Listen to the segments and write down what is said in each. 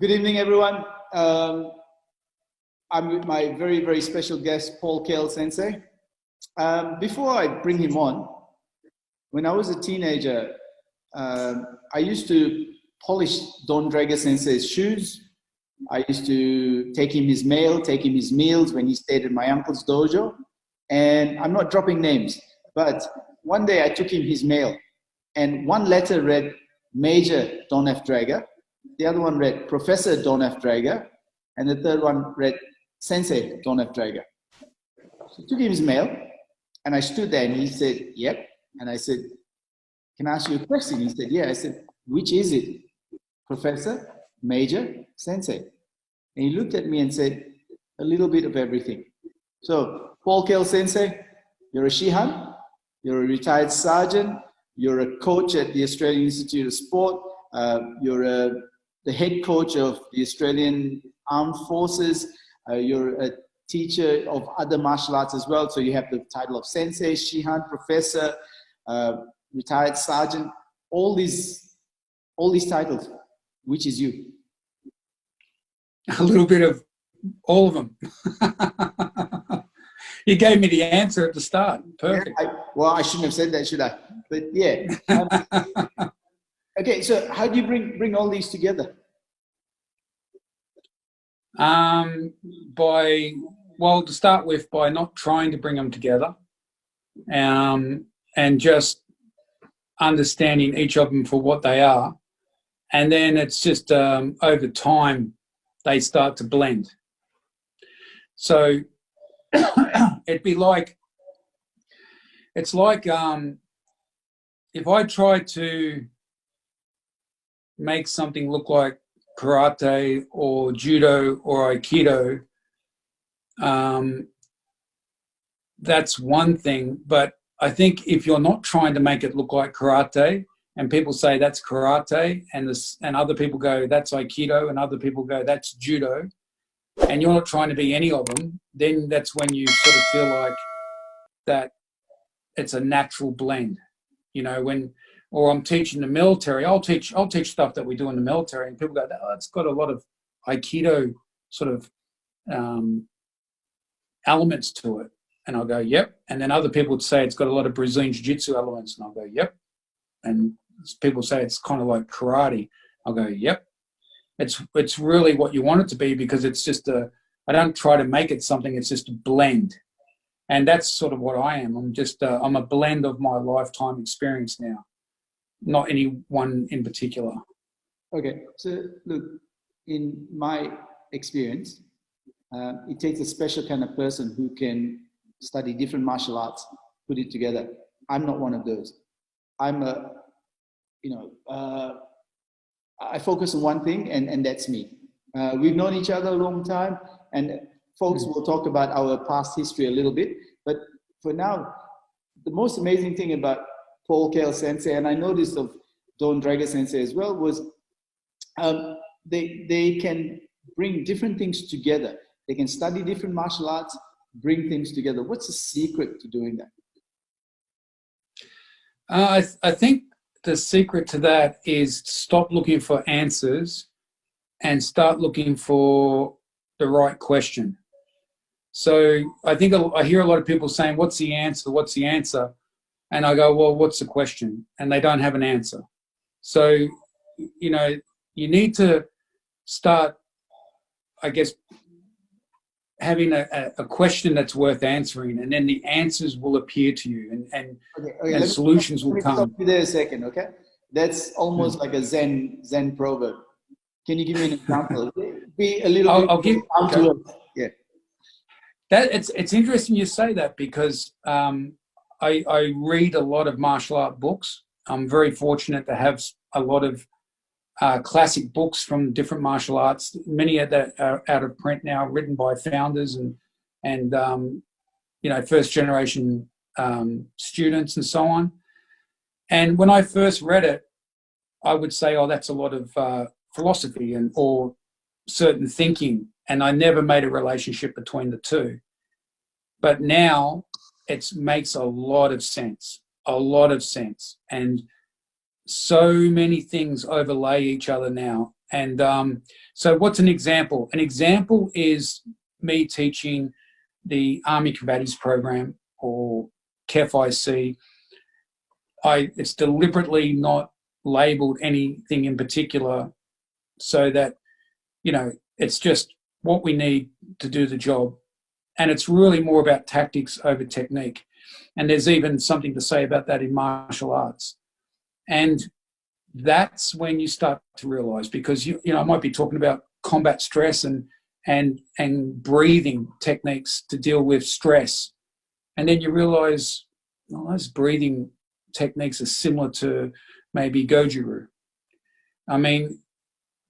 Good evening, everyone. I'm with my very, very special guest, Cale Sensei. Before I bring him on, when I was a teenager, I used to polish Don Drager Sensei's shoes. I used to take him his mail, take him his meals when he stayed at my uncle's dojo. And I'm not dropping names, but one day I took him his mail, and one letter read Major Don F. Drager, the other one read Professor Don F. Drager, and the third one read Sensei Don F. Drager. So I took him his mail, and I stood there, and he said, yep. And I said, can I ask you a question? He said, yeah. I said, which is it? Professor, Major, Sensei? And he looked at me and said, a little bit of everything. So, Cale Sensei, you're a Shihan, you're a retired sergeant, you're a coach at the Australian Institute of Sport, you're the head coach of the Australian Armed Forces, you're a teacher of other martial arts as well, so you have the title of Sensei, Shihan, Professor, retired sergeant, all these titles. Which is you? A little bit of all of them. You gave me the answer at the start. Perfect. Yeah, well, I shouldn't have said that, should I? But yeah. Okay, so how do you bring all these together? To start with, by not trying to bring them together, and just understanding each of them for what they are. And then it's just over time, they start to blend. So it'd be like, it's like if I try to make something look like karate or judo or aikido, that's one thing. But I think if you're not trying to make it look like karate, and people say that's karate, and other people go that's aikido, and other people go that's judo, and you're not trying to be any of them, then that's when you sort of feel like that it's a natural blend. You know, or I'm teaching the military, I'll teach stuff that we do in the military, and people go, oh, it's got a lot of aikido sort of elements to it, and I'll go, yep. And then other people would say it's got a lot of Brazilian jiu-jitsu elements, and I'll go, yep. And people say it's kind of like karate, I'll go, yep. It's really what you want it to be, because it's just I don't try to make it something, it's just a blend. And that's sort of what I am. I'm just I'm a blend of my lifetime experience now, not any one in particular. Okay, so look, in my experience, it takes a special kind of person who can study different martial arts, put it together. I'm not one of those. I'm I focus on one thing, and that's me. We've known each other a long time, and folks will talk about our past history a little bit. But for now, the most amazing thing about Cale Sensei, and I noticed of Don Drager Sensei as well, was they can bring different things together. They can study different martial arts, bring things together. What's the secret to doing that? I think the secret to that is stop looking for answers and start looking for the right question. So I think I hear a lot of people saying, what's the answer? What's the answer? And I go, well, what's the question? And they don't have an answer. So, you know, you need to start, I guess, having a question that's worth answering, and then the answers will appear to you, and solutions will come. Let me stop you there a second, okay? That's almost like a Zen proverb. Can you give me an example? Be a little I'll give. Okay. Yeah. It's interesting you say that, because I read a lot of martial art books. I'm very fortunate to have a lot of classic books from different martial arts. Many of that are out of print now, written by founders and you know, first generation students and so on. And when I first read it, I would say, oh, that's a lot of philosophy or certain thinking, and I never made a relationship between the two. But now it makes a lot of sense, and so many things overlay each other now, And so what's an example? An example is me teaching the Army Combatives program, or KFIC. It's deliberately not labeled anything in particular, so that, you know, it's just what we need to do the job. And it's really more about tactics over technique. And there's even something to say about that in martial arts. And that's when you start to realize, because you know, I might be talking about combat stress and breathing techniques to deal with stress. And then you realize, well, those breathing techniques are similar to maybe Goju-ryu. I mean,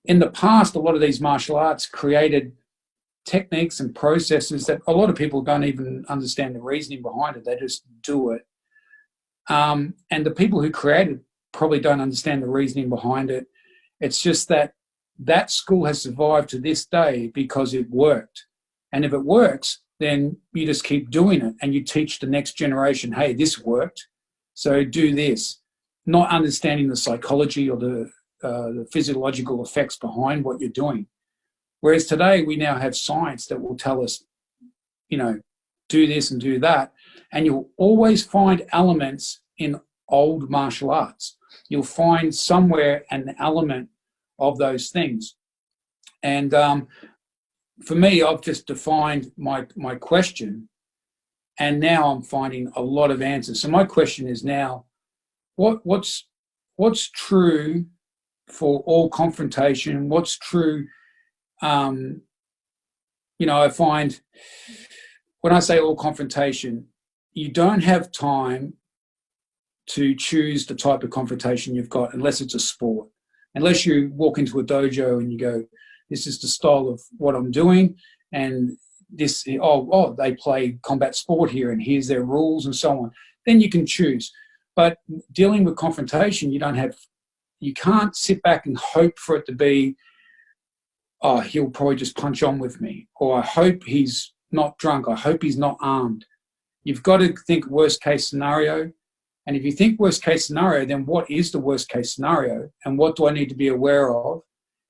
in the past, a lot of these martial arts created techniques and processes that a lot of people don't even understand the reasoning behind it. They just do it. And the people who created probably don't understand the reasoning behind it. It's just that that school has survived to this day because it worked. And if it works, then you just keep doing it and you teach the next generation, hey, this worked, so do this. Not understanding the psychology or the physiological effects behind what you're doing. Whereas today we now have science that will tell us, you know, do this and do that. And you'll always find elements in old martial arts. You'll find somewhere an element of those things. And for me, I've just defined my question, and now I'm finding a lot of answers. So my question is now, what's true for all confrontation? What's true? You know, I find when I say all confrontation, you don't have time to choose the type of confrontation you've got unless it's a sport. Unless you walk into a dojo and you go, this is the style of what I'm doing, and this, oh, they play combat sport here and here's their rules and so on. Then you can choose. But dealing with confrontation, you can't sit back and hope for it to be, oh, he'll probably just punch on with me, or I hope he's not drunk, I hope he's not armed. You've got to think worst case scenario. And if you think worst case scenario, then what is the worst case scenario? And what do I need to be aware of?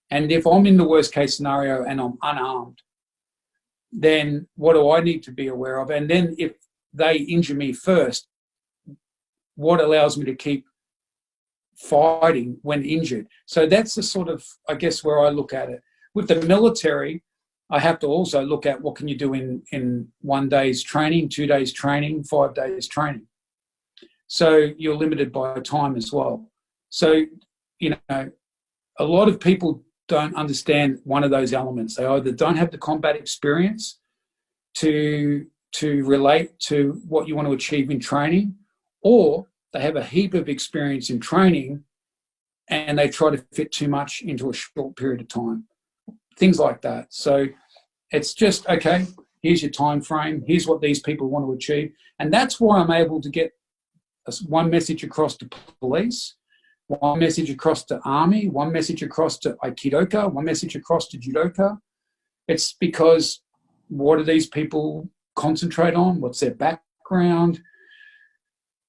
And if I'm in the worst case scenario and I'm unarmed, then what do I need to be aware of? And then if they injure me first, what allows me to keep fighting when injured? So that's the sort of, I guess, where I look at it. With the military, I have to also look at what can you do in 1 day's training, 2 days training, 5 days training. So you're limited by time as well. So, you know, a lot of people don't understand one of those elements. They either don't have the combat experience to relate to what you want to achieve in training, or they have a heap of experience in training and they try to fit too much into a short period of time. Things like that. So it's just, okay, here's your time frame, here's what these people want to achieve. And that's why I'm able to get one message across to police, one message across to army, one message across to Aikidoka, one message across to judoka. It's because what do these people concentrate on? What's their background?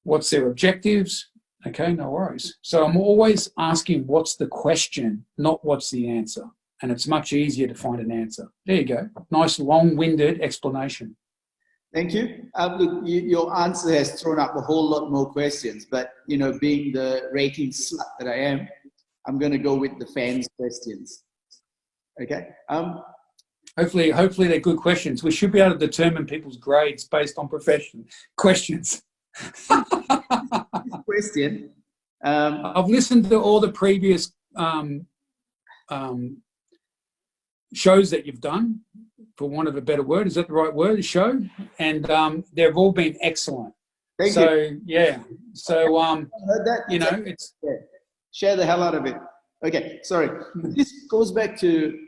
What's their objectives? Okay, no worries. So I'm always asking what's the question, not what's the answer. And it's much easier to find an answer. There you go. Nice long-winded explanation. Thank you. Look, your answer has thrown up a whole lot more questions, but, you know, being the rating slut that I am, I'm going to go with the fans' questions. Okay. Hopefully they're good questions. We should be able to determine people's grades based on profession questions. Question. I've listened to all the previous shows that you've done, for want of a better word. Is that the right word? Show, and they've all been excellent. Thank you. Yeah. So heard that? you know, it's share the hell out of it. Okay, sorry. This goes back to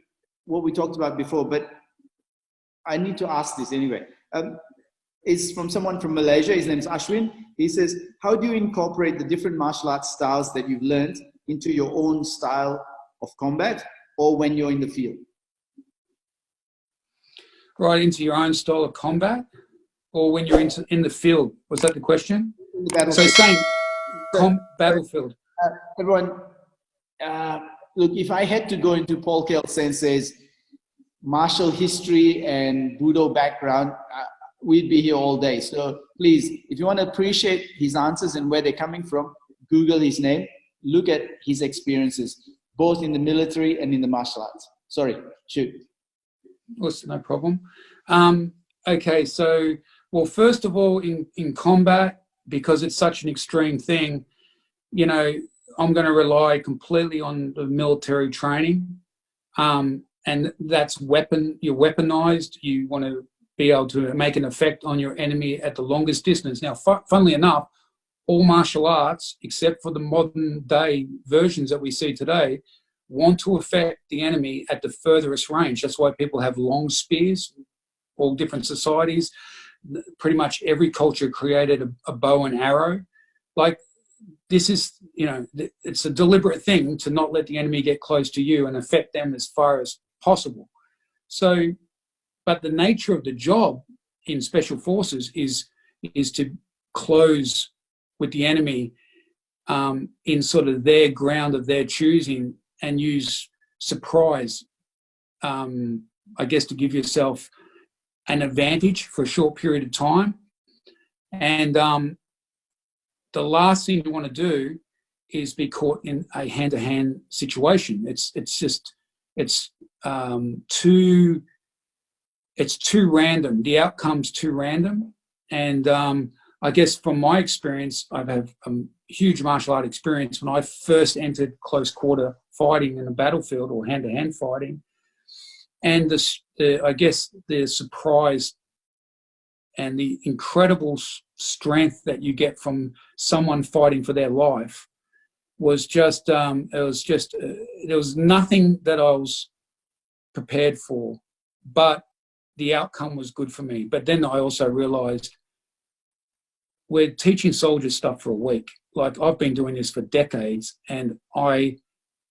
what we talked about before, but I need to ask this anyway. It's from someone from Malaysia. His name is Ashwin. He says, how do you incorporate the different martial arts styles that you've learned into your own style of combat, or when you're in the field? right into your own style of combat, or when you're in the field? Was that the question? The so saying battlefield. Everyone, look, if I had to go into Paul Cale Sensei's martial history and Budo background, we'd be here all day. So please, if you want to appreciate his answers and where they're coming from, Google his name, look at his experiences, both in the military and in the martial arts. Sorry, shoot. That's no problem. Okay, so, well, first of all, in combat, because it's such an extreme thing, you know, I'm going to rely completely on the military training. And that's you're weaponized. You want to be able to make an effect on your enemy at the longest distance. Now, funnily enough, all martial arts, except for the modern day versions that we see today, want to affect the enemy at the furthest range. That's why people have long spears, all different societies. Pretty much every culture created a bow and arrow. Like, this is, you know, it's a deliberate thing to not let the enemy get close to you and affect them as far as possible. So, but the nature of the job in special forces is to close with the enemy in sort of their ground of their choosing and use surprise, I guess, to give yourself an advantage for a short period of time. And the last thing you want to do is be caught in a hand-to-hand situation. It's too random. The outcome's too random. And I guess from my experience, I've had huge martial art experience when I first entered close quarter fighting in the battlefield or hand-to-hand fighting. And I guess the surprise and the incredible strength that you get from someone fighting for their life was just, there was nothing that I was prepared for, but the outcome was good for me. But then I also realized we're teaching soldiers stuff for a week. Like, I've been doing this for decades and I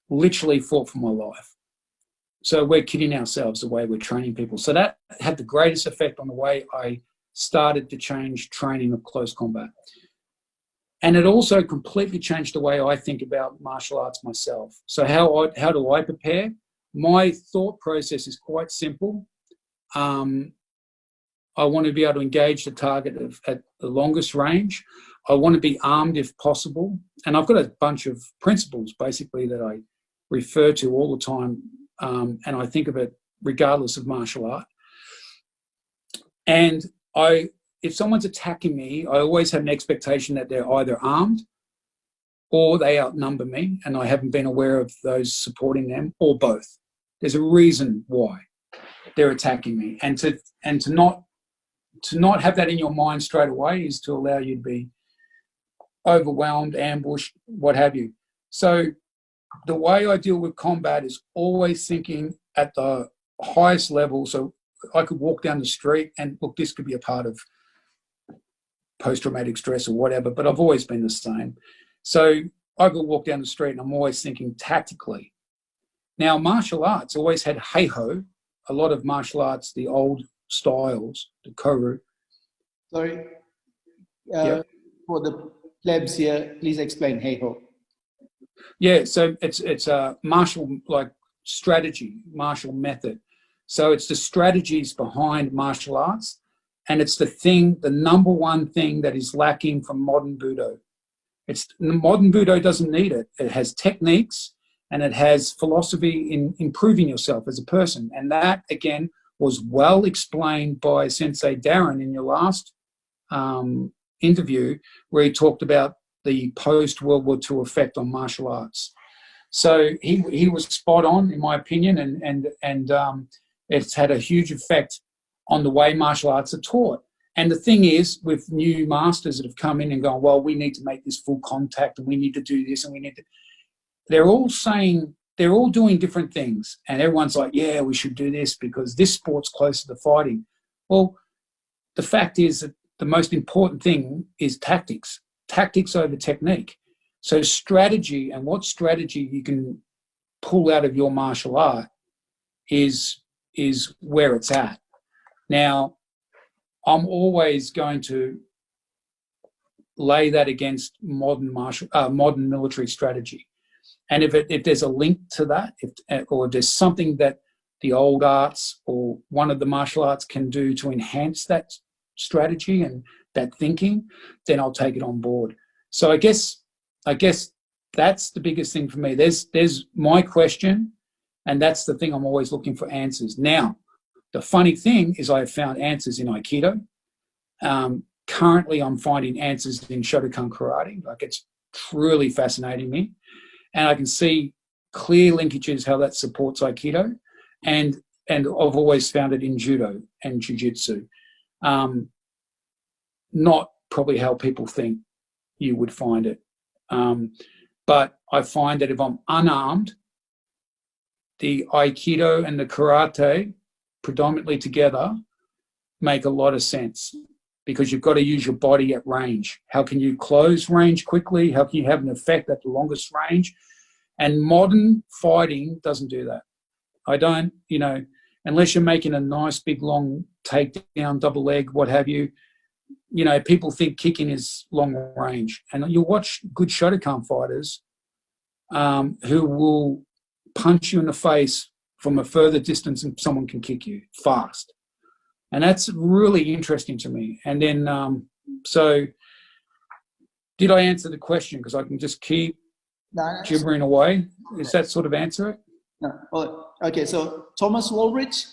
literally fought for my life. So we're kidding ourselves the way we're training people. So that had the greatest effect on the way I started to change training of close combat. And it also completely changed the way I think about martial arts myself. So how do I prepare? My thought process is quite simple. I want to be able to engage the target at the longest range. I want to be armed if possible. And I've got a bunch of principles, basically, that I refer to all the time. And I think of it regardless of martial art. And if someone's attacking me, I always have an expectation that they're either armed or they outnumber me, and I haven't been aware of those supporting them, or both. There's a reason why they're attacking me. And to not have that in your mind straight away is to allow you to be overwhelmed, ambushed, what have you. So the way I deal with combat is always thinking at the highest level. So I could walk down the street and, look, this could be a part of post-traumatic stress or whatever, but I've always been the same. So I could walk down the street and I'm always thinking tactically. Now, martial arts always had hey-ho. A lot of martial arts, the old styles, the koru. Sorry, for the plebs here, please explain hey-ho. Yeah, so it's a martial, like, strategy, martial method. So it's the strategies behind martial arts, and it's the number one thing that is lacking from modern Budo. Modern Budo doesn't need it. It has techniques and it has philosophy in improving yourself as a person. And that, again, was well explained by Sensei Darren in your last interview, where he talked about the post-World War II effect on martial arts. So he was spot on, in my opinion, and it's had a huge effect on the way martial arts are taught. And the thing is, with new masters that have come in and gone, well, we need to make this full contact and we need to do this and we need to... They're all doing different things. And everyone's like, yeah, we should do this because this sport's closer to fighting. Well, the fact is that the most important thing is tactics over technique. So strategy, and what strategy you can pull out of your martial art is where it's at. Now, I'm always going to lay that against modern military strategy. And if there's a link to that, or there's something that the old arts or one of the martial arts can do to enhance that strategy and that thinking, then I'll take it on board. So I guess that's the biggest thing for me. There's my question, and that's the thing I'm always looking for answers. Now, the funny thing is I have found answers in Aikido. Currently, I'm finding answers in Shudokan karate. Like, it's truly fascinating me. And I can see clear linkages how that supports Aikido. And I've always found it in judo and jiu-jitsu. Not probably how people think you would find it. But I find that if I'm unarmed, the Aikido and the karate predominantly together make a lot of sense, because you've got to use your body at range. How can you close range quickly? How can you have an effect at the longest range? And modern fighting doesn't do that. I don't, unless you're making a nice big long takedown, double leg, what have you, people think kicking is long range. And you'll watch good Shotokan fighters who will punch you in the face from a further distance and someone can kick you fast. And that's really interesting to me. And then, so did I answer the question? Because I can just keep gibbering away. Is that sort of answer it? No. Well, okay, so Thomas Walrich,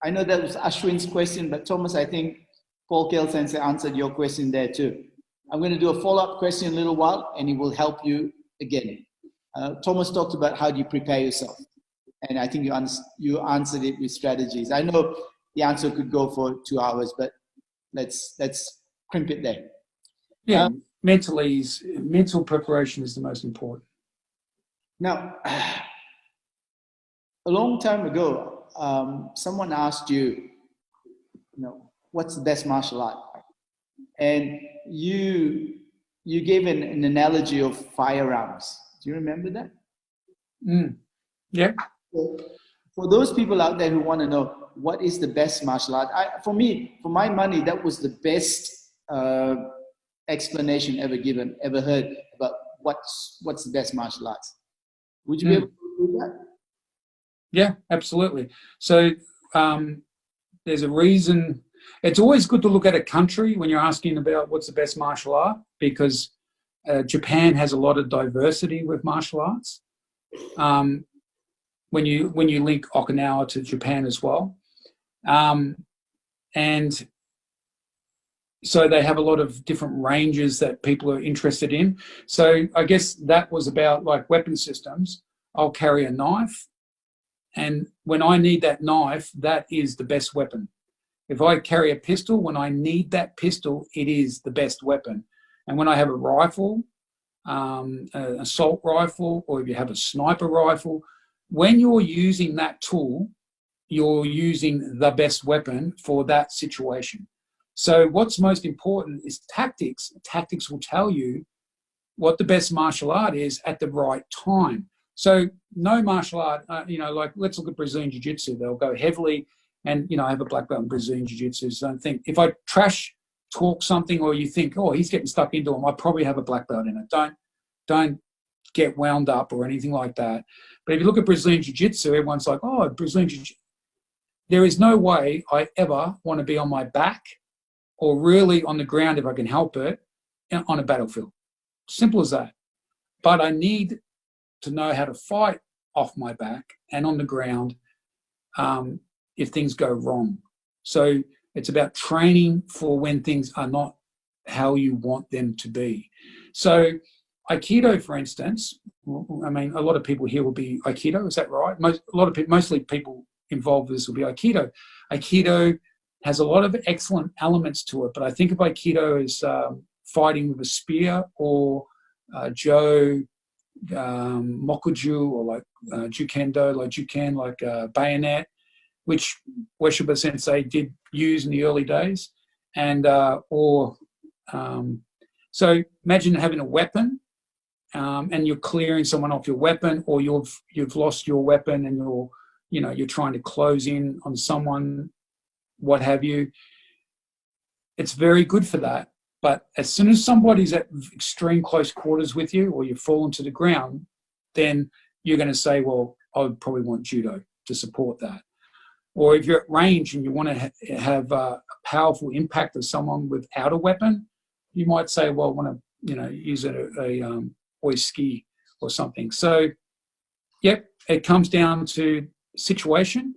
I know that was Ashwin's question, but Thomas, I think Paul Cale Sensei answered your question there too. I'm going to do a follow-up question in a little while, and it will help you again. Thomas talked about how do you prepare yourself, and I think you answered it with strategies. I know the answer could go for 2 hours, but let's crimp it there. Yeah, mental preparation is the most important. Now, a long time ago, someone asked you, what's the best martial art? And you gave an analogy of firearms. Do you remember that? Yeah. For those people out there who want to know what is the best martial art, for my money, that was the best explanation ever heard about what's the best martial arts. Would you be able to do that? Yeah, absolutely. So there's a reason. It's always good to look at a country when you're asking about what's the best martial art, because Japan has a lot of diversity with martial arts. When you link Okinawa to Japan as well, and so they have a lot of different ranges that people are interested in. So I guess that was about like weapon systems. I'll carry a knife, and when I need that knife, that is the best weapon. If I carry a pistol, when I need that pistol, it is the best weapon. And when I have a rifle, an assault rifle, or if you have a sniper rifle, when you're using that tool, you're using the best weapon for that situation. So what's most important is tactics. Tactics will tell you what the best martial art is at the right time. So no martial art, like let's look at Brazilian Jiu-Jitsu. They'll go heavily, and I have a black belt in Brazilian Jiu-Jitsu, so don't think, if I trash talk something or you think, oh, he's getting stuck into him, I probably have a black belt in it. Don't get wound up or anything like that. But if you look at Brazilian Jiu-Jitsu, everyone's like, oh, Brazilian Jiu-Jitsu. There is no way I ever want to be on my back or really on the ground, if I can help it, on a battlefield. Simple as that. But I need to know how to fight off my back and on the ground if things go wrong. So it's about training for when things are not how you want them to be. So Aikido, for instance, I mean, a lot of people here will be Aikido, is that right? Mostly people involved with this will be Aikido. Aikido has a lot of excellent elements to it, but I think of Aikido as fighting with a spear, or mokuju, or like jukendo, like juken, like bayonet, which Ueshiba Sensei did use in the early days. And so imagine having a weapon, and you're clearing someone off your weapon, or you've lost your weapon and you're trying to close in on someone, what have you. It's very good for that. But as soon as somebody's at extreme close quarters with you, or you've fallen to the ground, then you're going to say, well, I would probably want judo to support that. Or if you're at range and you want to have a powerful impact of someone without a weapon, you might say, well, I want to, use a oiski or something. So, yep, it comes down to situation,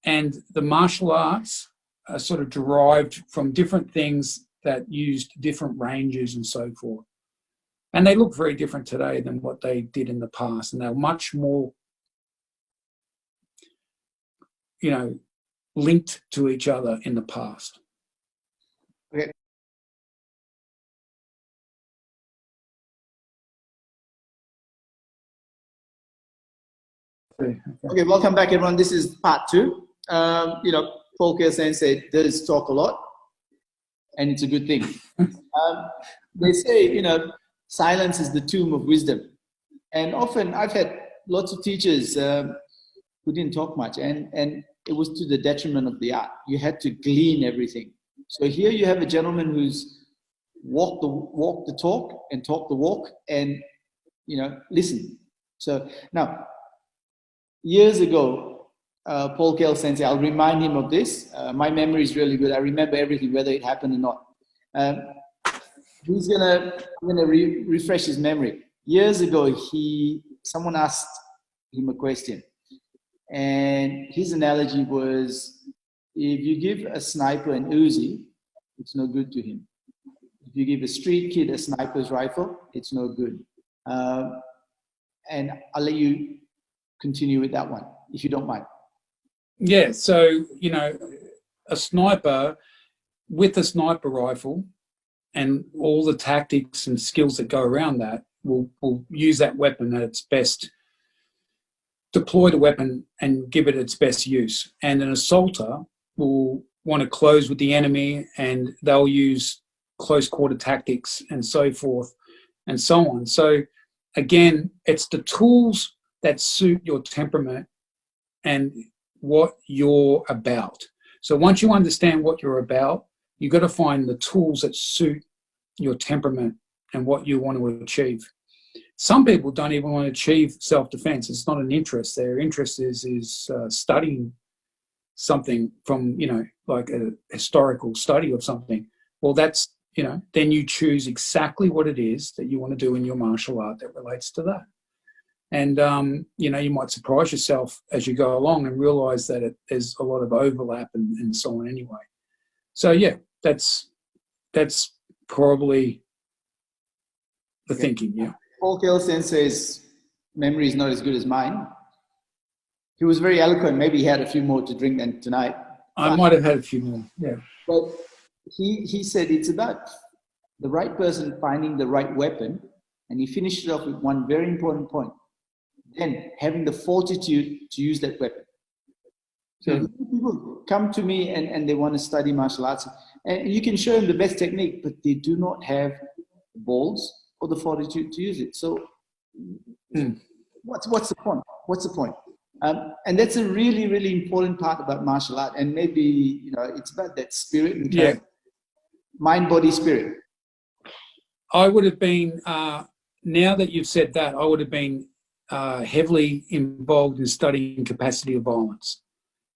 and the martial arts are sort of derived from different things that used different ranges and so forth. And they look very different today than what they did in the past, and they're much more, linked to each other in the past. Okay. Okay, welcome back, everyone. This is part 2. Paul Cale Sensei does talk a lot, and it's a good thing. They say, silence is the tomb of wisdom. And often I've had lots of teachers who didn't talk much, and it was to the detriment of the art. You had to glean everything. So here you have a gentleman who's walked the talk and talked the walk, and listen. So now, years ago, Paul Cale Sensei, I'll remind him of this. My memory is really good. I remember everything, whether it happened or not. I'm gonna refresh his memory. Years ago, someone asked him a question, and his analogy was, if you give a sniper an Uzi, it's no good to him. If you give a street kid a sniper's rifle, it's no good. And I'll let you continue with that one, if you don't mind. Yeah, so, a sniper with a sniper rifle and all the tactics and skills that go around that will use that weapon at its best, deploy the weapon and give it its best use. And an assaulter will want to close with the enemy, and they'll use close quarter tactics and so forth and so on. So again, it's the tools that suit your temperament and what you're about. So once you understand what you're about, you've got to find the tools that suit your temperament and what you want to achieve. Some people don't even want to achieve self-defense. It's not an interest. Their interest is studying something from, like a historical study of something. Well, that's, then you choose exactly what it is that you want to do in your martial art that relates to that. And, you might surprise yourself as you go along and realize that there's a lot of overlap and so on anyway. So, yeah, that's probably the thinking, yeah. Paul Cale Sensei's memory is not as good as mine. He was very eloquent. Maybe he had a few more to drink than tonight. I might have had a few more, yeah. But he said it's about the right person finding the right weapon, and he finished it off with one very important point. Then having the fortitude to use that weapon. So people come to me and they want to study martial arts, and you can show them the best technique, but they do not have the balls or the fortitude to use it. So what's the point? What's the point? And that's a really, really important part about martial art. And maybe, it's about that spirit and mind, body, spirit. I would have been, now that you've said that, I would have been heavily involved in studying capacity of violence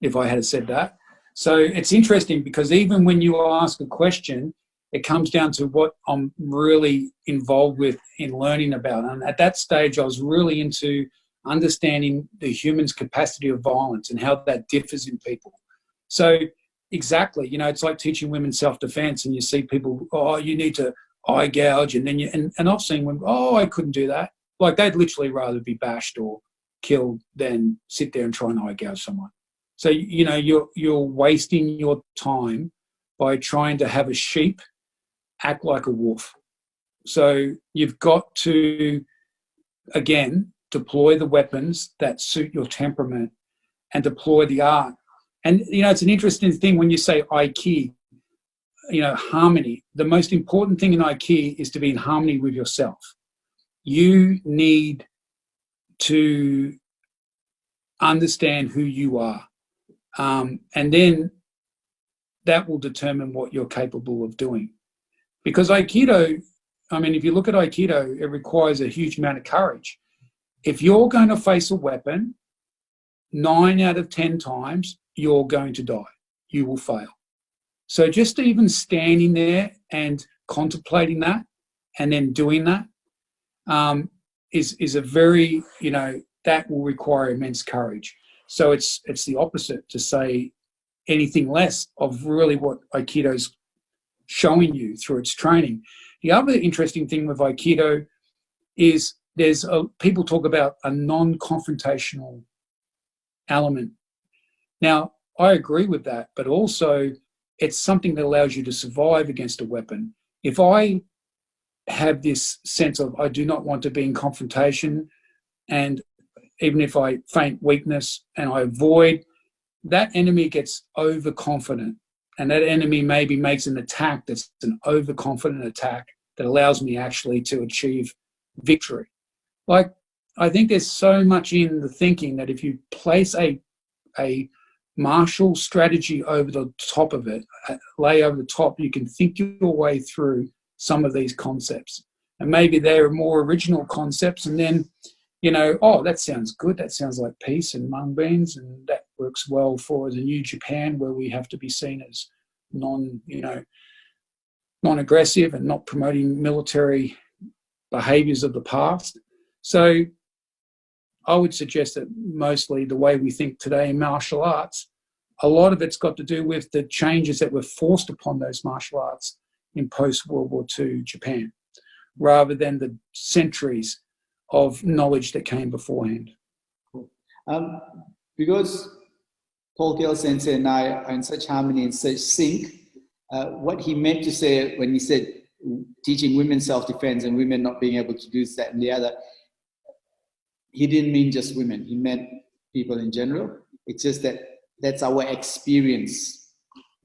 if I had said that. So it's interesting because even when you ask a question, it comes down to what I'm really involved with in learning about. And at that stage, I was really into understanding the human's capacity of violence and how that differs in people. So exactly, it's like teaching women self-defense, and you see people, you need to eye gouge, and then and I've seen women, I couldn't do that. Like they'd literally rather be bashed or killed than sit there and try and eye gouge someone. So, you're wasting your time by trying to have a sheep act like a wolf. So you've got to, again, deploy the weapons that suit your temperament and deploy the art. And, it's an interesting thing when you say Aikido, harmony. The most important thing in Aikido is to be in harmony with yourself. You need to understand who you are. And then that will determine what you're capable of doing. Because Aikido, if you look at Aikido, it requires a huge amount of courage. if you're going to face a weapon, 9 out of 10 times, you're going to die. You will fail. So just even standing there and contemplating that and then doing that is a very, that will require immense courage. So it's the opposite to say anything less of really what Aikido's showing you through its training. The other interesting thing with Aikido is people talk about a non-confrontational element. Now, I agree with that, but also it's something that allows you to survive against a weapon. If I have this sense of I do not want to be in confrontation, and even if I feign weakness and I avoid, that enemy gets overconfident, and that enemy maybe makes an attack that's an overconfident attack that allows me actually to achieve victory. Like, I think there's so much in the thinking that if you place a martial strategy over the top of it, lay over the top, you can think your way through some of these concepts. And maybe they're more original concepts, and then, oh, that sounds good. That sounds like peace and mung beans, and that works well for the new Japan, where we have to be seen as non-aggressive and not promoting military behaviors of the past. So I would suggest that mostly the way we think today in martial arts, a lot of it's got to do with the changes that were forced upon those martial arts in post-World War II Japan, rather than the centuries of knowledge that came beforehand. Cool. Because Cale Sensei and I are in such harmony and such sync, what he meant to say when he said teaching women self-defense and women not being able to do that and the other, he didn't mean just women. He meant people in general. It's just that that's our experience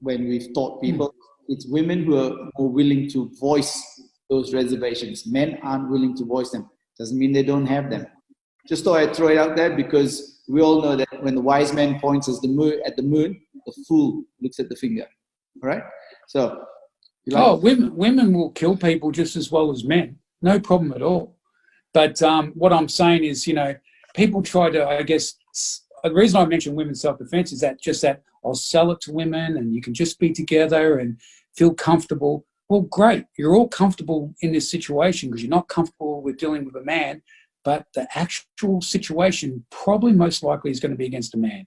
when we've taught people. It's women who are more willing to voice those reservations. Men aren't willing to voice them. Doesn't mean they don't have them. Just thought I'd throw it out there because we all know that when the wise man points at the moon, the fool looks at the finger. All right? So, women will kill people just as well as men. No problem at all. But what I'm saying is, people try to, I guess, the reason I mention women's self-defense is that I'll sell it to women and you can just be together and feel comfortable. Well, great. You're all comfortable in this situation because you're not comfortable with dealing with a man, but the actual situation probably most likely is going to be against a man.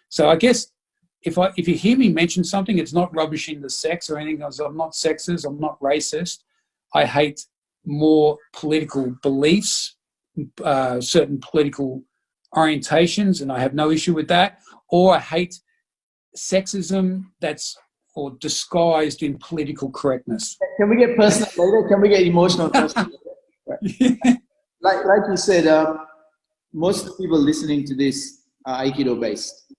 So I guess if you hear me mention something, it's not rubbishing the sex or anything else. I'm not sexist. I'm not racist. I hate more political beliefs, certain political orientations, and I have no issue with that. Or I hate sexism that's or disguised in political correctness. Can we get personal later? Can we get emotional personal later? Like you said, most of the people listening to this are Aikido based.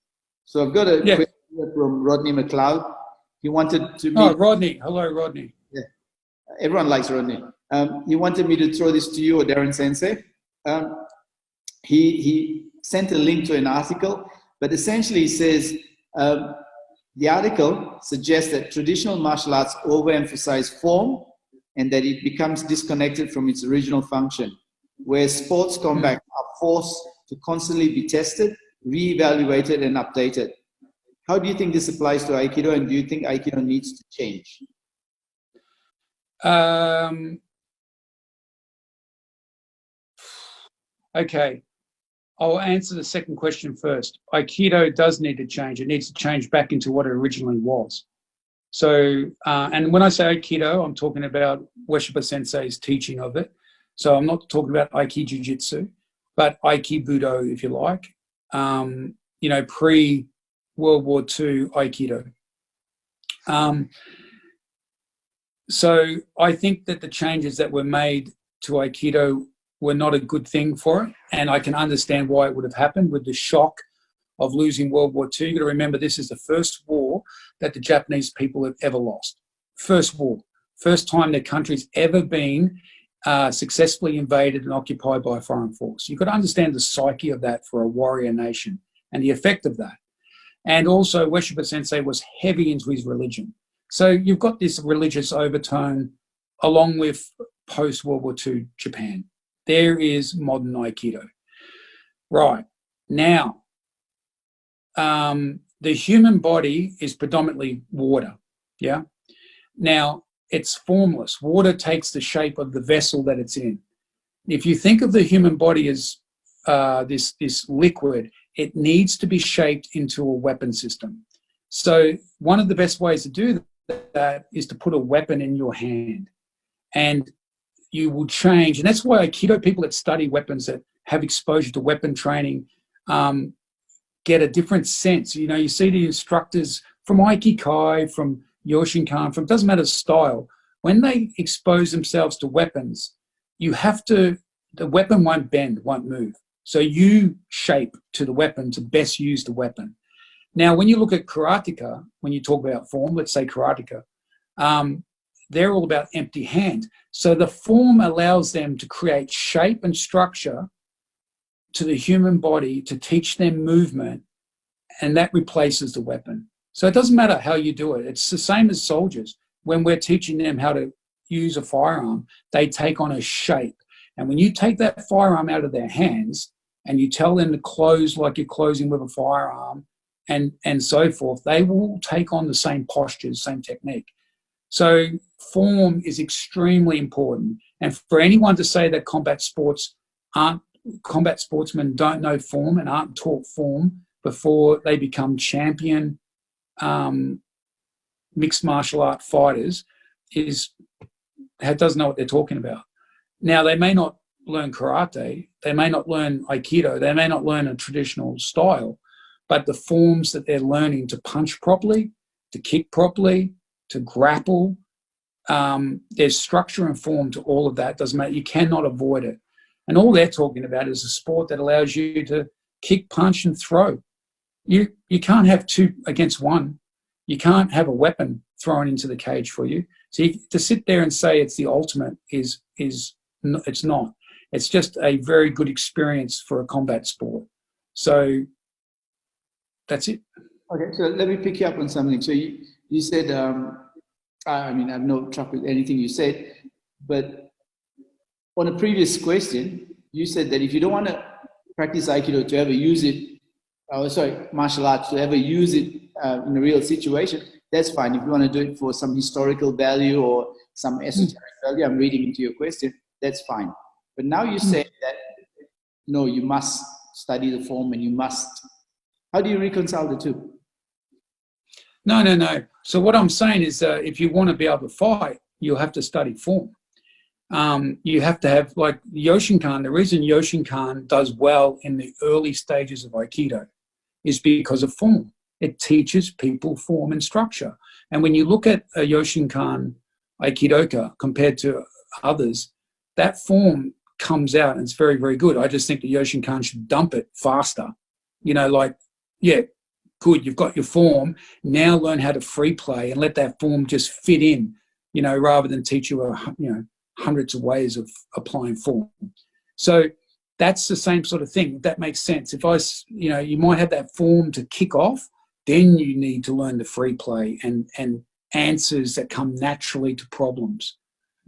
So I've got a question from Rodney McLeod. He wanted to meet. Oh, Rodney. Hello, Rodney. Yeah. Everyone likes Rodney. He wanted me to throw this to you or Darren Sensei. He sent a link to an article, but essentially he says the article suggests that traditional martial arts overemphasize form and that it becomes disconnected from its original function, where sports combat are forced to constantly be tested, re-evaluated, and updated. How do you think this applies to Aikido, and do you think Aikido needs to change? Okay, I'll answer the second question first. Aikido does need to change. It needs to change back into what it originally was. So, and when I say Aikido, I'm talking about Ueshiba Sensei's teaching of it. So I'm not talking about Aiki Jiu-Jitsu, but Aiki Budo, if you like, pre-World War II Aikido. So I think that the changes that were made to Aikido were not a good thing for it, and I can understand why it would have happened with the shock of losing World War II. You've got to remember, this is the first war that the Japanese people have ever lost. First war. First time their country's ever been successfully invaded and occupied by a foreign force. You've got to understand the psyche of that for a warrior nation and the effect of that. And also, Ueshiba Sensei was heavy into his religion. So you've got this religious overtone along with post-World War II Japan. There is modern Aikido. Right. Now, the human body is predominantly water. Yeah. Now, it's formless. Water takes the shape of the vessel that it's in. If you think of the human body as this liquid, it needs to be shaped into a weapon system. So one of the best ways to do that is to put a weapon in your hand, and you will change. And that's why Aikido people that study weapons, that have exposure to weapon training, get a different sense. You know, you see the instructors from Aikido, from Yoshinkan, from, doesn't matter the style, when they expose themselves to weapons, you have to, the weapon won't bend, won't move. So you shape to the weapon to best use the weapon. Now, when you look at karateka, when you talk about form, let's say karateka, they're all about empty hand. So the form allows them to create shape and structure to the human body to teach them movement, and that replaces the weapon. So it doesn't matter how you do it. It's the same as soldiers. When we're teaching them how to use a firearm, they take on a shape. And when you take that firearm out of their hands and you tell them to close like you're closing with a firearm and so forth, they will take on the same postures, same technique. So form is extremely important. And for anyone to say that combat sportsmen don't know form and aren't taught form before they become champion mixed martial art fighters doesn't know what they're talking about. Now, they may not learn karate, they may not learn Aikido, they may not learn a traditional style, but the forms that they're learning to punch properly, to kick properly, to grapple, there's structure and form to all of that. Doesn't matter. You cannot avoid it. And all they're talking about is a sport that allows you to kick, punch, and throw. You can't have two against one. You can't have a weapon thrown into the cage for you. So to sit there and say it's the ultimate it's not. It's just a very good experience for a combat sport. So that's it. Okay, so let me pick you up on something. So you said, I mean, I have no trouble with anything you said, but on a previous question, you said that if you don't want to practice Aikido to ever use it, martial arts to ever use it in a real situation, that's fine. If you want to do it for some historical value or some esoteric value, I'm reading into your question, that's fine. But now you say that, no, you must study the form and you must. How do you reconcile the two? No. So what I'm saying is if you want to be able to fight, you'll have to study form. You have to have, like Yoshinkan, the reason Yoshinkan does well in the early stages of Aikido is because of form. It teaches people form and structure. And when you look at a Yoshinkan Aikidoka compared to others, that form comes out and it's very, very good. I just think the Yoshinkan should dump it faster. You know, like, yeah, good, you've got your form, now learn how to free play and let that form just fit in, you know, rather than teach you, hundreds of ways of applying form. So that's the same sort of thing. That makes sense. If you might have that form to kick off, then you need to learn the free play and answers that come naturally to problems.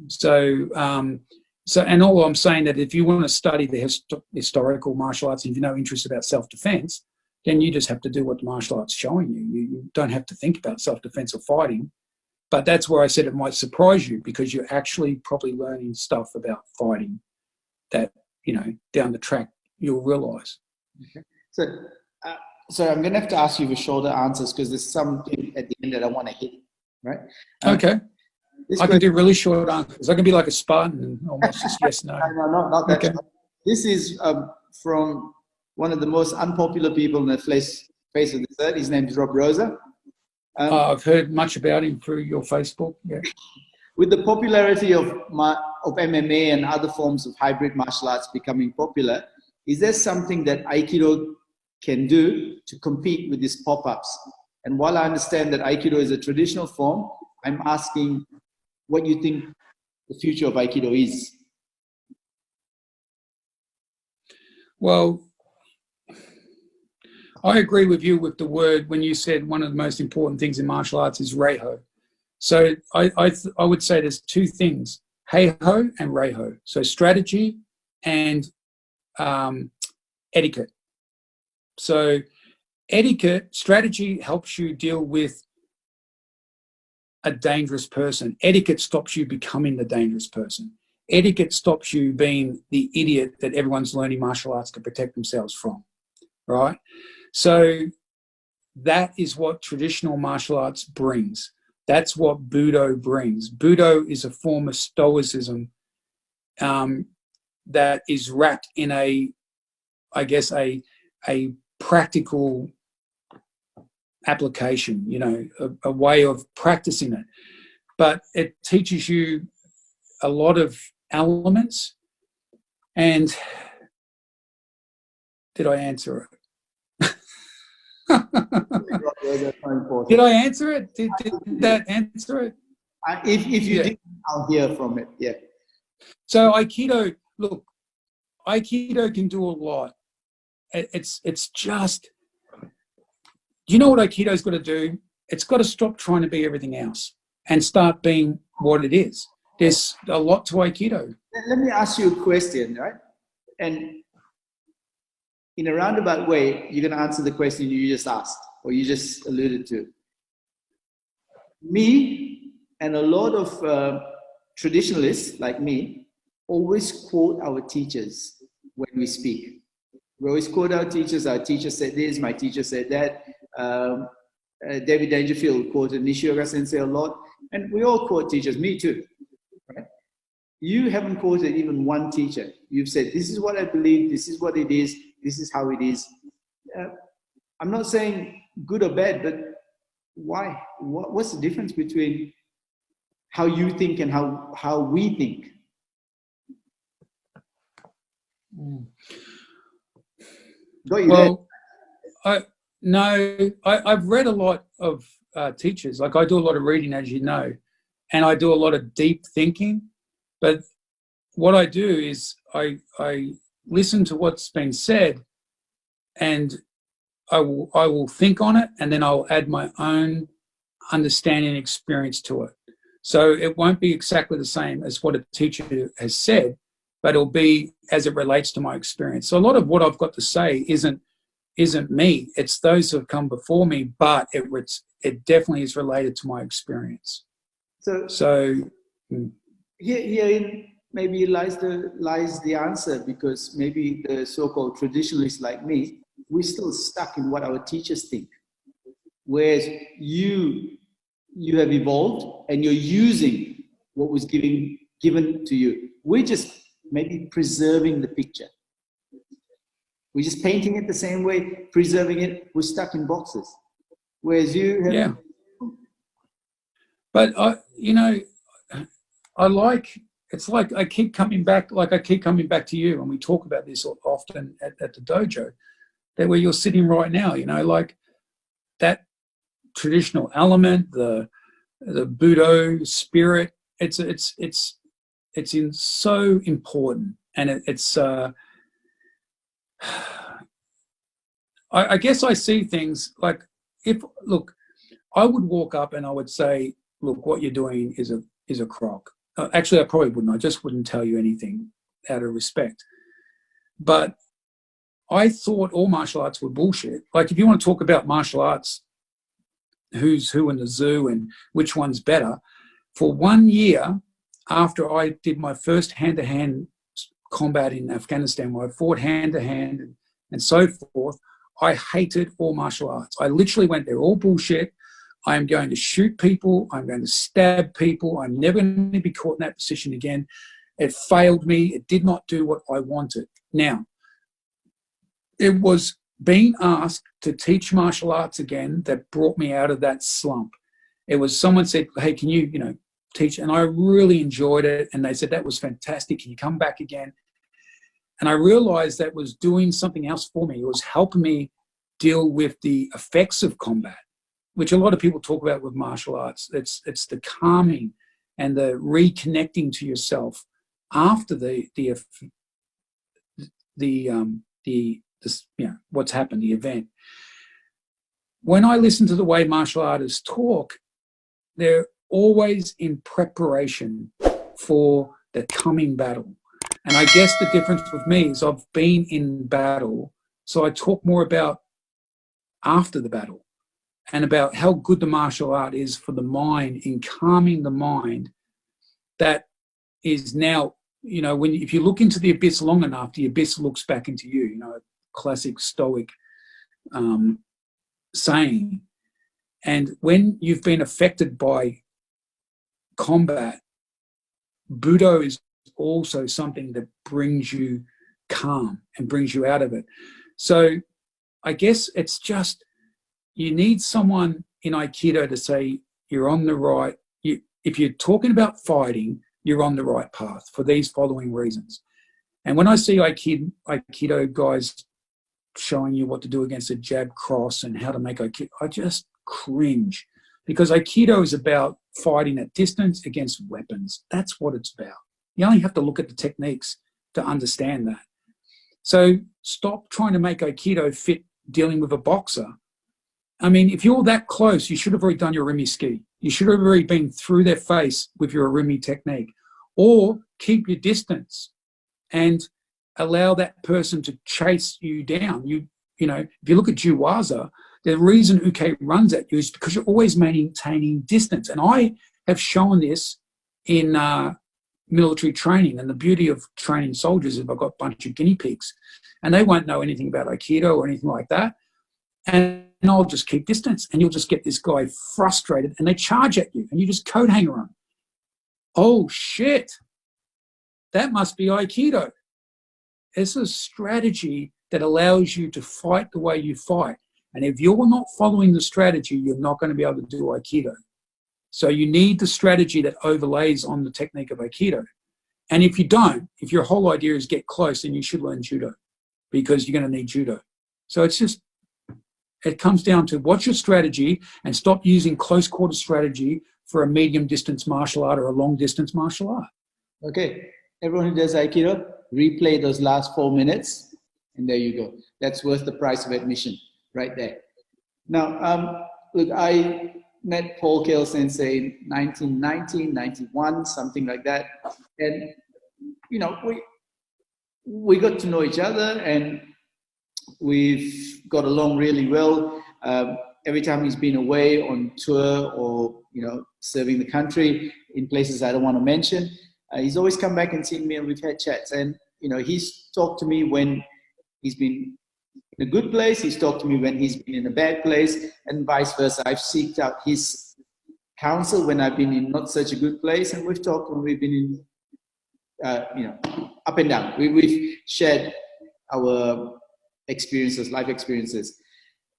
So and all I'm saying that if you want to study the historical martial arts, and if you have no interest about self-defense, then you just have to do what the martial arts is showing you. You don't have to think about self-defense or fighting. But that's where I said it might surprise you, because you're actually probably learning stuff about fighting that, down the track you'll realize. Okay. So I'm going to have to ask you for shorter answers because there's something at the end that I want to hit, right? Okay. I can do really short answers. I can be like a Spartan and almost just yes, no. No, not that. Okay. This is from one of the most unpopular people on the face of the earth. His name is Rob Rosa. I've heard much about him through your Facebook. Yeah. With the popularity of MMA and other forms of hybrid martial arts becoming popular, is there something that Aikido can do to compete with these pop-ups? And while I understand that Aikido is a traditional form, I'm asking what you think the future of Aikido is. Well, I agree with you with the word when you said one of the most important things in martial arts is reiho. So I would say there's two things, heiho and reiho. So strategy and, etiquette. So etiquette, strategy helps you deal with a dangerous person. Etiquette stops you becoming the dangerous person. Etiquette stops you being the idiot that everyone's learning martial arts to protect themselves from, right? So that is what traditional martial arts brings. That's what Butoh brings. Butoh is a form of stoicism that is wrapped in a practical application, you know, a way of practicing it. But it teaches you a lot of elements. And did I answer it? Did I answer it? Did that answer it? If you didn't, I'll hear from it. Yeah. So Aikido, look, Aikido can do a lot. It's just, you know what Aikido's got to do? It's got to stop trying to be everything else and start being what it is. There's a lot to Aikido. Let me ask you a question, right? And in a roundabout way, you're going to answer the question you just asked or you just alluded to. Me and a lot of traditionalists like me always quote our teachers when we speak. We always quote our teachers. Our teacher said this, my teacher said that. David Dangerfield quoted Nishioka Sensei a lot. And we all quote teachers, me too. Right? You haven't quoted even one teacher. You've said, this is what I believe, this is what it is, this is how it is. I'm not saying good or bad, but why? What's the difference between how you think and how we think? Well, I've read a lot of teachers. Like I do a lot of reading, as you know, and I do a lot of deep thinking. But what I do is I listen to what's been said, and I will think on it, and then I'll add my own understanding and experience to it. So it won't be exactly the same as what a teacher has said, but it'll be as it relates to my experience. So a lot of what I've got to say isn't me. It's those who have come before me, but it definitely is related to my experience. So herein maybe lies the answer, because maybe the so-called traditionalists like me, we're still stuck in what our teachers think. Whereas you have evolved and you're using what was given to you. We're just maybe preserving the picture. We're just painting it the same way, preserving it. We're stuck in boxes. Whereas you have... Yeah. But it's like I keep coming back to you, and we talk about this often at the dojo, that where you're sitting right now, like that traditional element, the Butoh Spirit, it's so important. And I guess I see things like, I would walk up and I would say, look, what you're doing is a crock. Actually, I probably wouldn't. I just wouldn't tell you anything out of respect. But I thought all martial arts were bullshit. Like, if you want to talk about martial arts, who's who in the zoo and which one's better, for 1 year after I did my first hand-to-hand combat in Afghanistan, where I fought hand-to-hand and so forth, I hated all martial arts. I literally went, they're all bullshit. I'm going to shoot people. I'm going to stab people. I'm never going to be caught in that position again. It failed me. It did not do what I wanted. Now, it was being asked to teach martial arts again that brought me out of that slump. It was someone said, hey, can you, teach? And I really enjoyed it. And they said, that was fantastic. Can you come back again? And I realized that was doing something else for me. It was helping me deal with the effects of combat, which a lot of people talk about with martial arts. It's the calming and the reconnecting to yourself after what's happened, the event. When I listen to the way martial artists talk, they're always in preparation for the coming battle. And I guess the difference with me is I've been in battle So I talk more about after the battle and about how good the martial art is for the mind in calming the mind that is now, if you look into the abyss long enough, the abyss looks back into you, classic Stoic saying. And when you've been affected by combat, Butoh is also something that brings you calm and brings you out of it. So I guess it's just, you need someone in Aikido to say, you're on the right, if you're talking about fighting, you're on the right path for these following reasons. And when I see Aikido guys showing you what to do against a jab cross and how to make Aikido, I just cringe, because Aikido is about fighting at distance against weapons. That's what it's about. You only have to look at the techniques to understand that. So stop trying to make Aikido fit dealing with a boxer. I mean, if you're that close, you should have already done your Rimi ski. You should have already been through their face with your Rimi technique. Or keep your distance and allow that person to chase you down. If you look at Juwaza, the reason Uke runs at you is because you're always maintaining distance. And I have shown this in military training. And the beauty of training soldiers is I've got a bunch of guinea pigs and they won't know anything about Aikido or anything like that. And I'll just keep distance and you'll just get this guy frustrated and they charge at you and you just coat hanger on. Oh, shit. That must be Aikido. It's a strategy that allows you to fight the way you fight. And if you're not following the strategy, you're not going to be able to do Aikido. So you need the strategy that overlays on the technique of Aikido. And if you don't, if your whole idea is get close, then you should learn Judo because you're going to need Judo. So it comes down to what's your strategy and stop using close quarter strategy for a medium distance martial art or a long distance martial art. Okay, everyone who does Aikido, replay those last 4 minutes and there you go. That's worth the price of admission right there. Now, look, I met Paul Cale Sensei in 1990, 91, something like that. And, we got to know each other and we've got along really well. Every time he's been away on tour or, serving the country in places I don't want to mention, he's always come back and seen me and we've had chats. And, he's talked to me when he's been in a good place. He's talked to me when he's been in a bad place and vice versa. I've sought out his counsel when I've been in not such a good place. And we've talked when we've been in, up and down. We've shared our experiences, life experiences.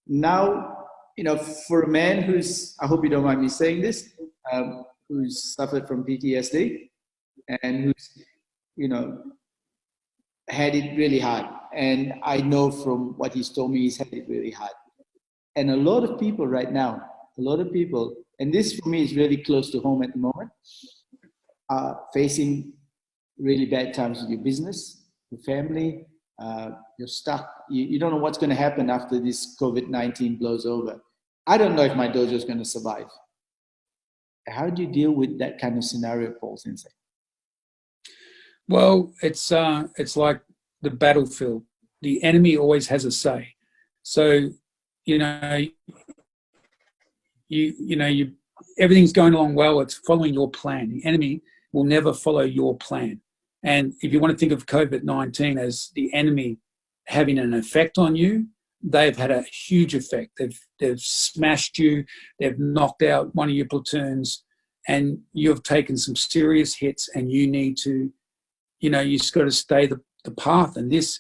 Now, for a man who's, I hope you don't mind me saying this, who's suffered from PTSD and who's, had it really hard. And I know from what he's told me, he's had it really hard. And a lot of people right now, and this for me is really close to home at the moment, are facing really bad times with your business, your family, you're stuck. You don't know what's going to happen after this COVID-19 blows over. I don't know if my dojo is going to survive. How do you deal with that kind of scenario, Paul Sensei? Well, it's like the battlefield. The enemy always has a say. So, everything's going along well. It's following your plan. The enemy will never follow your plan. And if you want to think of COVID-19 as the enemy having an effect on you, they've had a huge effect. They've smashed you. They've knocked out one of your platoons, and you've taken some serious hits. And you need to, you just got to stay the path. And this,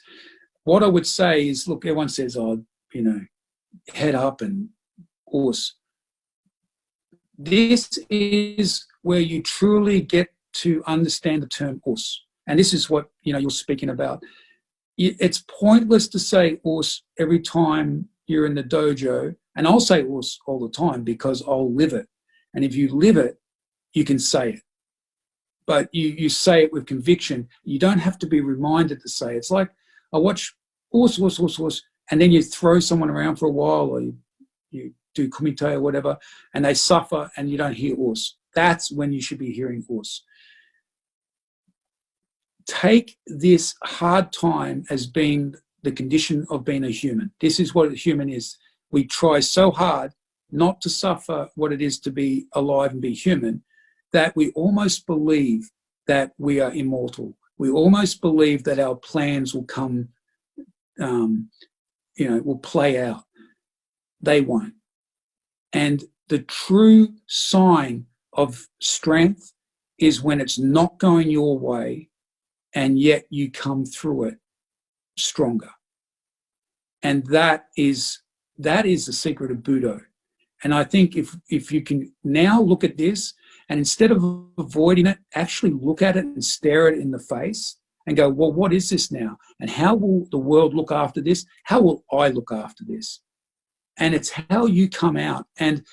what I would say is, look, everyone says, head up and horse. This is where you truly get to understand the term horse. And this is what, you're speaking about. It's pointless to say horse every time you're in the dojo. And I'll say horse all the time because I'll live it. And if you live it, you can say it. But you say it with conviction. You don't have to be reminded to say it. It's like I watch horse, and then you throw someone around for a while, or you do kumite or whatever, and they suffer and you don't hear horse. That's when you should be hearing horse. Take this hard time as being the condition of being a human. This is what a human is. We try so hard not to suffer what it is to be alive and be human, that we almost believe that we are immortal. We almost believe that our plans will come, will play out. They won't. And the true sign of strength is when it's not going your way, and yet you come through it stronger. And that is the secret of Butoh. And I think if you can now look at this, and instead of avoiding it, actually look at it and stare it in the face and go, well, what is this now? And how will the world look after this? How will I look after this? And it's how you come out. And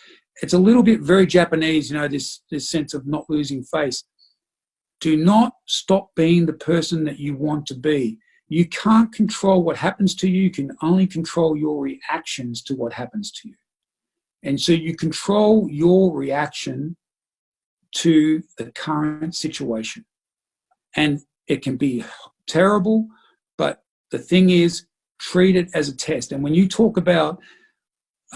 it's a little bit very Japanese, this sense of not losing face. Do not stop being the person that you want to be. You can't control what happens to you. You can only control your reactions to what happens to you. And so you control your reaction to the current situation. And it can be terrible, but the thing is, treat it as a test. And when you talk about,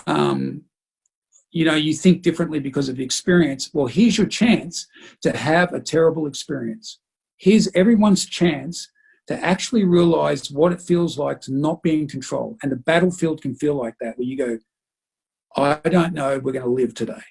you think differently because of the experience, well, here's your chance to have a terrible experience. Here's everyone's chance to actually realize what it feels like to not be in control. And the battlefield can feel like that, where you go, I don't know if we're going to live today.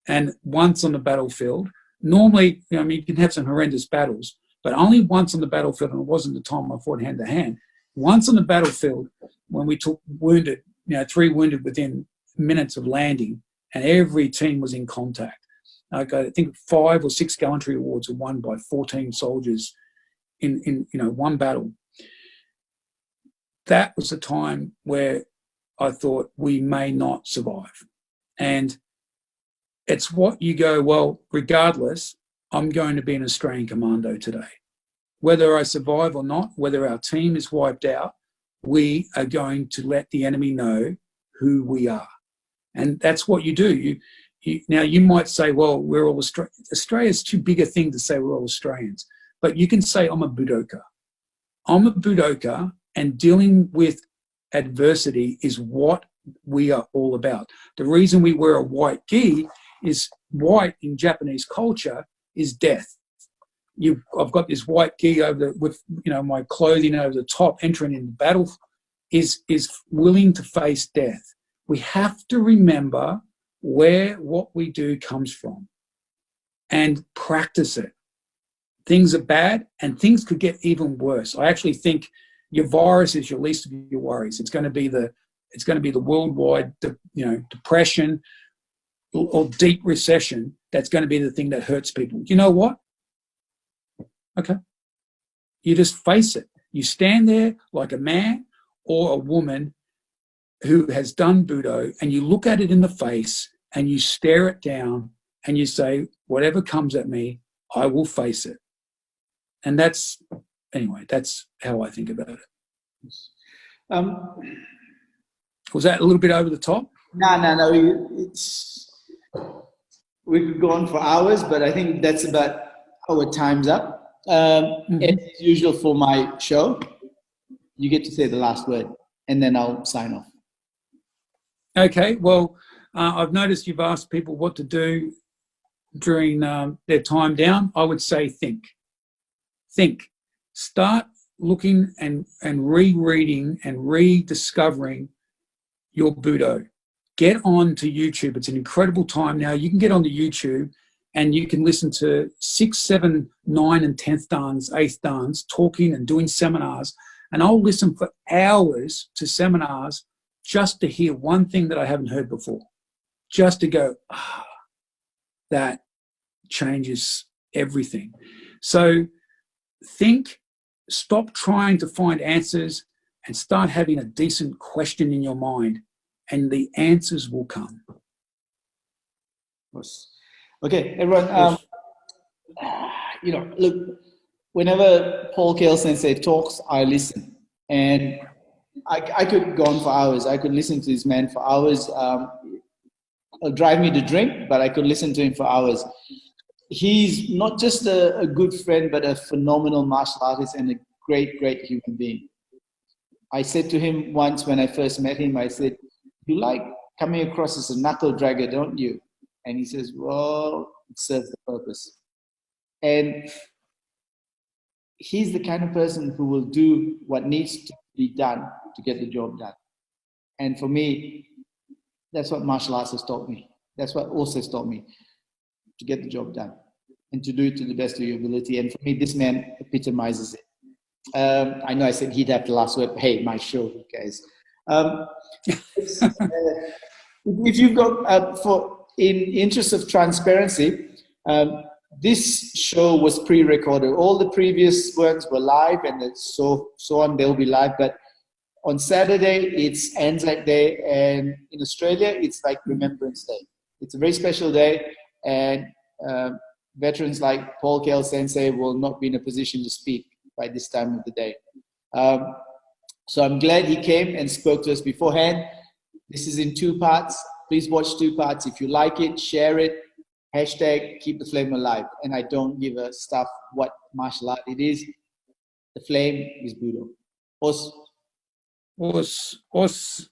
And once on the battlefield, normally, you can have some horrendous battles, but only once on the battlefield, and it wasn't the time I fought hand to hand. Once on the battlefield, when we took wounded, 3 wounded within minutes of landing, and every team was in contact. I think 5 or 6 gallantry awards were won by 14 soldiers in one battle. That was the time where I thought we may not survive. And it's what you go, well, regardless, I'm going to be an Australian commando today. Whether I survive or not, whether our team is wiped out, we are going to let the enemy know who we are. And that's what you do. Now, you might say, well, we're all Australians. Australia's too big a thing to say we're all Australians. But you can say, I'm a Butoka. I'm a Butoka, and dealing with adversity is what we are all about. The reason we wear a white gi is white in Japanese culture is death. I've got this white gi over with my clothing over the top, entering in the battle is willing to face death. We have to remember where what we do comes from and practice it. Things are bad, and things could get even worse. I actually think your virus is your least of your worries. It's going to be the worldwide, depression or deep recession. That's going to be the thing that hurts people. You know what? Okay. You just face it. You stand there like a man or a woman who has done Butoh, and you look at it in the face and you stare it down and you say, whatever comes at me, I will face it. And that's how I think about it. Was that a little bit over the top? No. We could go on for hours, but I think that's about our time's up. As usual for my show, you get to say the last word, and then I'll sign off. Okay, well, I've noticed you've asked people what to do during their time down. I would say think. Start looking and rereading and rediscovering your Butoh. Get on to YouTube. It's an incredible time now. You can get onto YouTube and you can listen to 6, 7, 9 and 10th dans, 8th dans, talking and doing seminars. And I'll listen for hours to seminars just to hear one thing that I haven't heard before. Just to go, that changes everything. So think, stop trying to find answers, and start having a decent question in your mind, and the answers will come. Okay, everyone. Look, whenever Paul Cale Sensei talks, I listen, and I could go on for hours. I could listen to this man for hours. It'll drive me to drink, but I could listen to him for hours. He's not just a good friend, but a phenomenal martial artist and a great, great human being. I said to him once when I first met him, I said, "You like coming across as a knuckle dragger, don't you?" And he says, "Well, it serves the purpose." And he's the kind of person who will do what needs to be done to get the job done. And for me, that's what martial arts has taught me. That's what also has taught me, to get the job done and to do it to the best of your ability. And for me, this man epitomizes it. I know I said he'd have the last word. Hey, my show, guys. If you've got, in interest of transparency, this show was pre-recorded. All the previous ones were live, and so on. They'll be live. But on Saturday, it's Anzac Day, and in Australia, it's like Remembrance Day. It's a very special day, and veterans like Cale Sensei will not be in a position to speak by this time of the day. So I'm glad he came and spoke to us beforehand. This is in 2 parts. Please watch 2 parts. If you like it, share it. Hashtag keep the flame alive. And I don't give a stuff what martial art it is. The flame is Butoh. Os. Os.